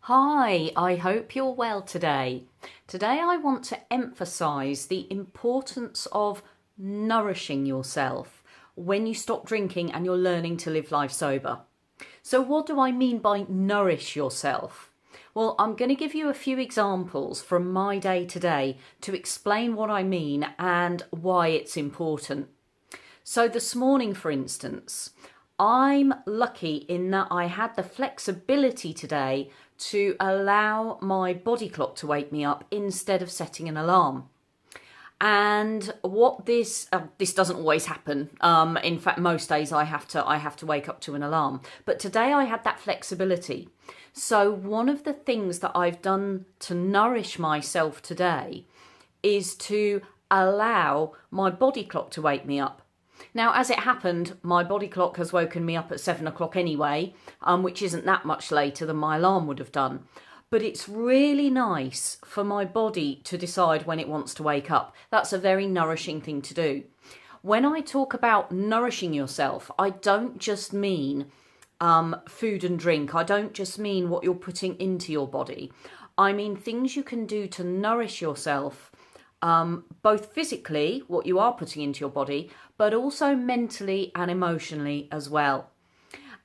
Hi, I hope you're well today. Today I want to emphasise the importance of nourishing yourself when you stop drinking and you're learning to live life sober. So what do I mean by nourish yourself? Well, I'm going to give you a few examples from my day today to explain what I mean and why it's important. So this morning, for instance, I'm lucky in that I had the flexibility today to allow my body clock to wake me up instead of setting an alarm. And what this doesn't always happen. In fact, most days I have to wake up to an alarm. But today I had that flexibility. So one of the things that I've done to nourish myself today is to allow my body clock to wake me up. Now, as it happened, my body clock has woken me up at 7 o'clock anyway, which isn't that much later than my alarm would have done. But it's really nice for my body to decide when it wants to wake up. That's a very nourishing thing to do. When I talk about nourishing yourself, I don't just mean food and drink. I don't just mean what you're putting into your body. I mean things you can do to nourish yourself, both physically, what you are putting into your body, but also mentally and emotionally as well.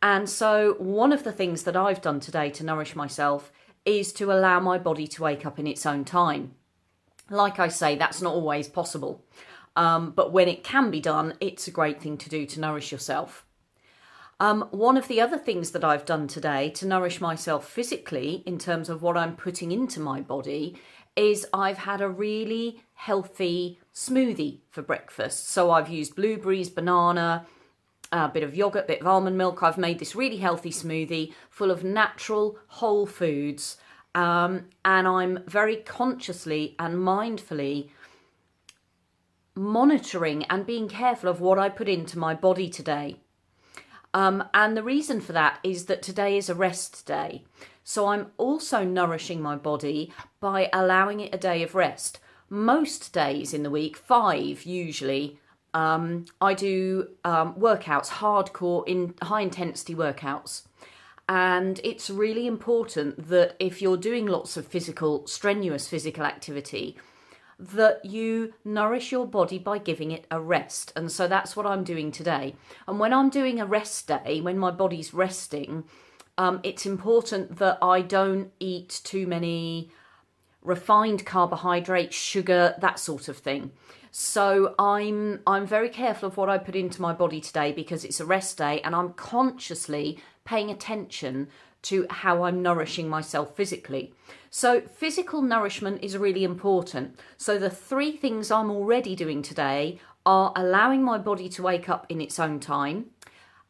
And so one of the things that I've done today to nourish myself is to allow my body to wake up in its own time. Like I say, that's not always possible. But when it can be done, it's a great thing to do to nourish yourself. One of the other things that I've done today to nourish myself physically in terms of what I'm putting into my body is I've had a really healthy smoothie for breakfast. So I've used blueberries, banana, a bit of yogurt, a bit of almond milk. I've made this really healthy smoothie full of natural whole foods. And I'm very consciously and mindfully monitoring and being careful of what I put into my body today. And the reason for that is that today is a rest day. So I'm also nourishing my body by allowing it a day of rest. Most days in the week, 5 usually, I do workouts, hardcore, high intensity workouts. And it's really important that if you're doing lots of strenuous physical activity, that you nourish your body by giving it a rest. And so that's what I'm doing today. And when I'm doing a rest day, when my body's resting, it's important that I don't eat too many refined carbohydrates, sugar, that sort of thing. So I'm very careful of what I put into my body today because it's a rest day and I'm consciously paying attention to how I'm nourishing myself physically. So physical nourishment is really important. So the 3 things I'm already doing today are allowing my body to wake up in its own time,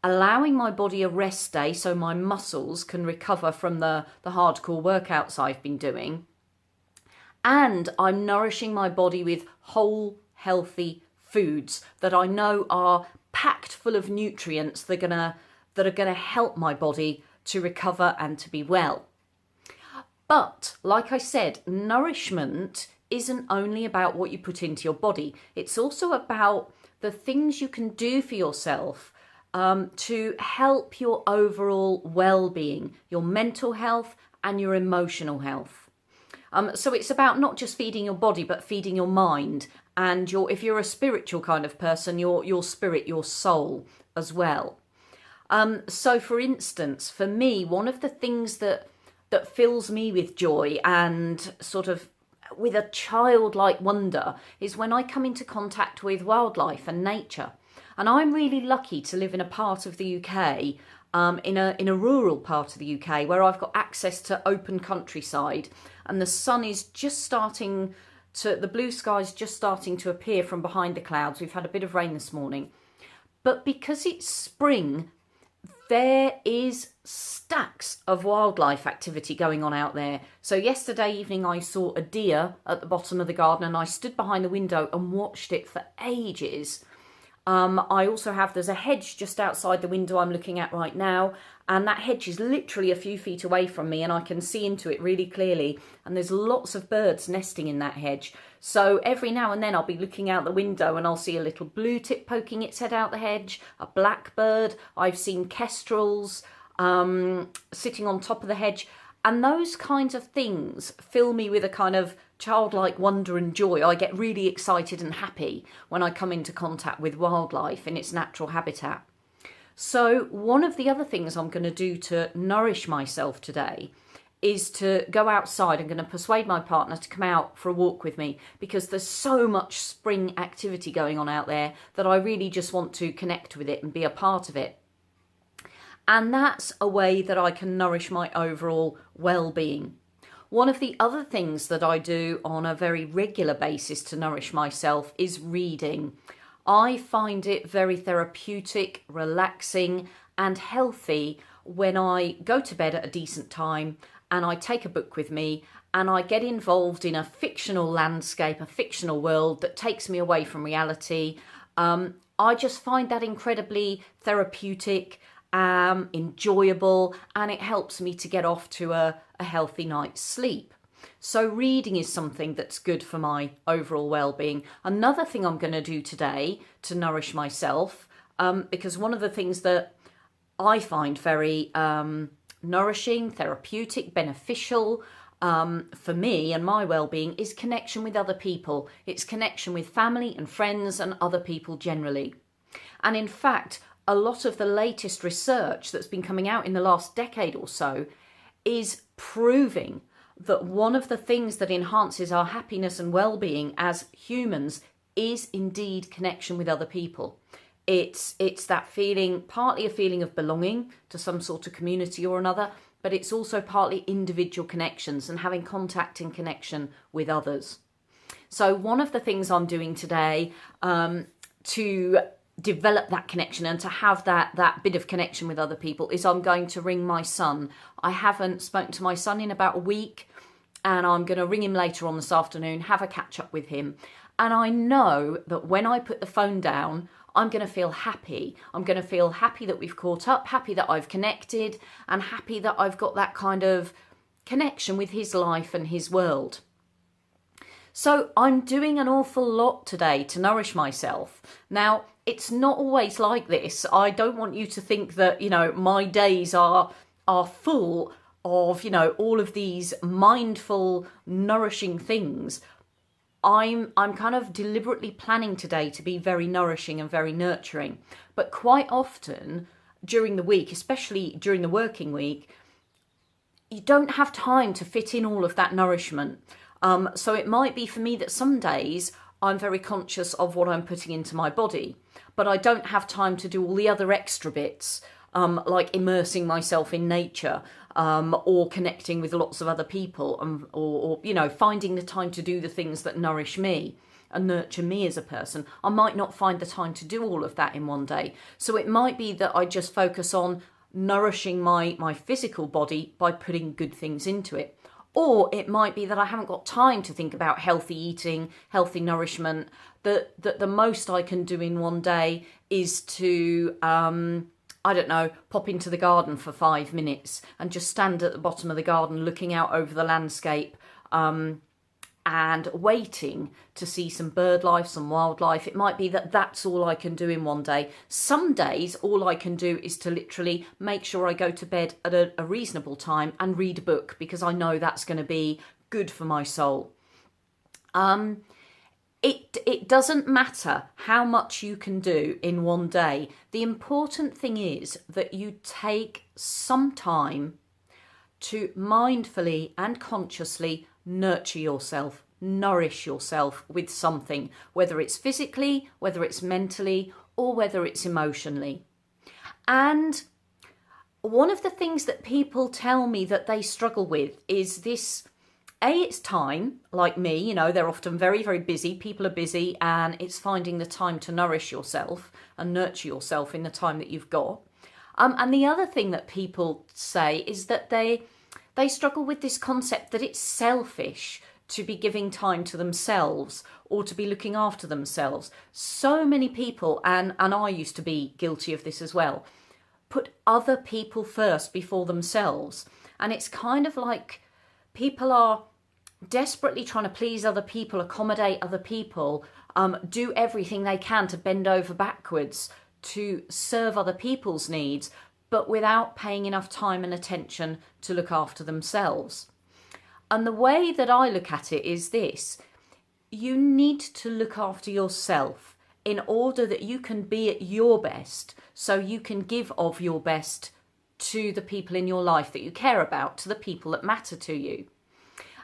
allowing my body a rest day so my muscles can recover from the hardcore workouts I've been doing, and I'm nourishing my body with whole, healthy foods that I know are packed full of nutrients that are gonna help my body to recover and to be well. But like I said, nourishment isn't only about what you put into your body. It's also about the things you can do for yourself to help your overall well-being, your mental health and your emotional health. So it's about not just feeding your body, but feeding your mind and if you're a spiritual kind of person, your spirit, your soul as well. So for instance, for me, one of the things that fills me with joy and sort of with a childlike wonder is when I come into contact with wildlife and nature. And I'm really lucky to live in a part of the UK, in a rural part of the UK where I've got access to open countryside and the sun is just the blue sky's just starting to appear from behind the clouds. We've had a bit of rain this morning. But because it's spring, there is stacks of wildlife activity going on out there. So yesterday evening I saw a deer at the bottom of the garden and I stood behind the window and watched it for ages. I also there's a hedge just outside the window I'm looking at right now, and that hedge is literally a few feet away from me and I can see into it really clearly, and there's lots of birds nesting in that hedge. So every now and then I'll be looking out the window and I'll see a little blue tip poking its head out the hedge, a blackbird, I've seen kestrels sitting on top of the hedge, And those kinds of things fill me with a kind of childlike wonder and joy. I get really excited and happy when I come into contact with wildlife in its natural habitat. So one of the other things I'm going to do to nourish myself today is to go outside. I'm going to persuade my partner to come out for a walk with me, because there's so much spring activity going on out there that I really just want to connect with it and be a part of it. And that's a way that I can nourish my overall well-being. One of the other things that I do on a very regular basis to nourish myself is reading. I find it very therapeutic, relaxing, and healthy when I go to bed at a decent time and I take a book with me and I get involved in a fictional landscape, a fictional world that takes me away from reality. I just find that incredibly therapeutic, enjoyable, and it helps me to get off to a healthy night's sleep. So reading is something that's good for my overall well-being. Another thing I'm going to do today to nourish myself, because one of the things that I find very nourishing, therapeutic, beneficial for me and my well-being is connection with other people. It's connection with family and friends and other people generally. And in fact, a lot of the latest research that's been coming out in the last decade or so is proving that one of the things that enhances our happiness and well-being as humans is indeed connection with other people. It's that feeling, partly a feeling of belonging to some sort of community or another, but it's also partly individual connections and having contact and connection with others. So one of the things I'm doing today to develop that connection and to have that bit of connection with other people is I'm going to ring my son. I haven't spoken to my son in about a week, and I'm going to ring him later on this afternoon, have a catch up with him. And I know that when I put the phone down, I'm going to feel happy. I'm going to feel happy that we've caught up, happy that I've connected, and happy that I've got that kind of connection with his life and his world. So I'm doing an awful lot today to nourish myself. Now, it's not always like this. I don't want you to think that, my days are full of, all of these mindful, nourishing things. I'm kind of deliberately planning today to be very nourishing and very nurturing. But quite often during the week, especially during the working week, you don't have time to fit in all of that nourishment. So it might be for me that some days I'm very conscious of what I'm putting into my body, but I don't have time to do all the other extra bits, like immersing myself in nature, or connecting with lots of other people, or finding the time to do the things that nourish me and nurture me as a person. I might not find the time to do all of that in one day. So it might be that I just focus on nourishing my physical body by putting good things into it. Or it might be that I haven't got time to think about healthy eating, healthy nourishment, that the most I can do in one day is to, pop into the garden for 5 minutes and just stand at the bottom of the garden looking out over the landscape and waiting to see some bird life, some wildlife. It might be that that's all I can do in one day. Some days, all I can do is to literally make sure I go to bed at a reasonable time and read a book, because I know that's going to be good for my soul. It doesn't matter how much you can do in one day. The important thing is that you take some time to mindfully and consciously nurture yourself, nourish yourself with something, whether it's physically, whether it's mentally, or whether it's emotionally. And one of the things that people tell me that they struggle with is this. It's time, like me, they're often very, very busy. People are busy, and it's finding the time to nourish yourself and nurture yourself in the time that you've got. And the other thing that people say is that they struggle with this concept that it's selfish to be giving time to themselves or to be looking after themselves. So many people, and I used to be guilty of this as well, put other people first before themselves. And it's kind of like people are desperately trying to please other people, accommodate other people, do everything they can to bend over backwards to serve other people's needs. but without paying enough time and attention to look after themselves. And the way that I look at it is this: you need to look after yourself in order that you can be at your best, so you can give of your best to the people in your life that you care about, to the people that matter to you.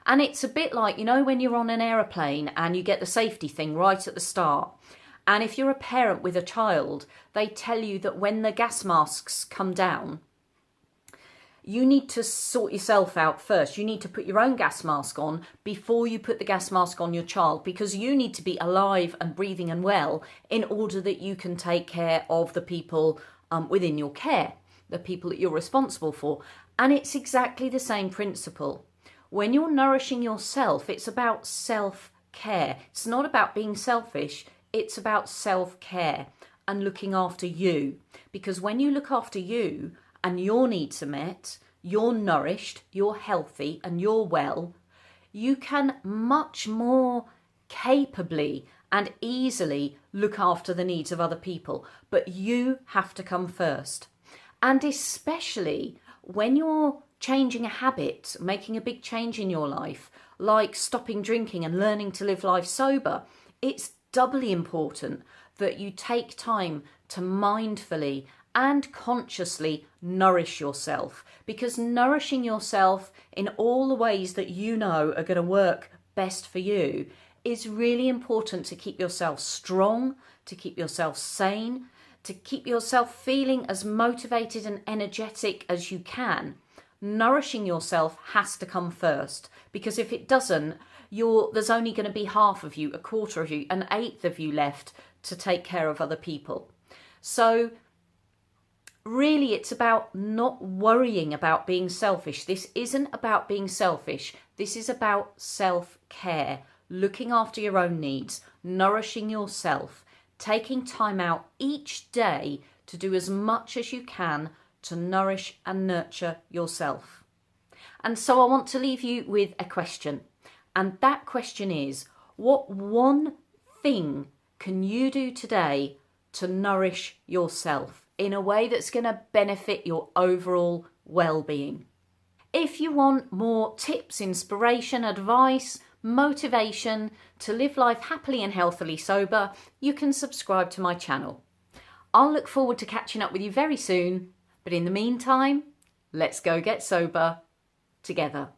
And it's a bit like, when you're on an aeroplane and you get the safety thing right at the start. And if you're a parent with a child, they tell you that when the gas masks come down, you need to sort yourself out first. You need to put your own gas mask on before you put the gas mask on your child, because you need to be alive and breathing and well in order that you can take care of the people within your care, the people that you're responsible for. And it's exactly the same principle. When you're nourishing yourself, it's about self-care. It's not about being selfish. It's about self-care and looking after you. Because when you look after you and your needs are met, you're nourished, you're healthy, and you're well, you can much more capably and easily look after the needs of other people. But you have to come first. And especially when you're changing a habit, making a big change in your life, like stopping drinking and learning to live life sober, it's doubly important that you take time to mindfully and consciously nourish yourself, because nourishing yourself in all the ways that you know are going to work best for you is really important to keep yourself strong, to keep yourself sane, to keep yourself feeling as motivated and energetic as you can. Nourishing yourself has to come first, because if it doesn't, there's only going to be half of you, a quarter of you, an eighth of you left to take care of other people. So really, it's about not worrying about being selfish. This isn't about being selfish. This is about self-care, looking after your own needs, nourishing yourself, taking time out each day to do as much as you can to nourish and nurture yourself. And so I want to leave you with a question. And that question is, what one thing can you do today to nourish yourself in a way that's going to benefit your overall well-being? If you want more tips, inspiration, advice, motivation to live life happily and healthily sober, you can subscribe to my channel. I'll look forward to catching up with you very soon. But in the meantime, let's go get sober together.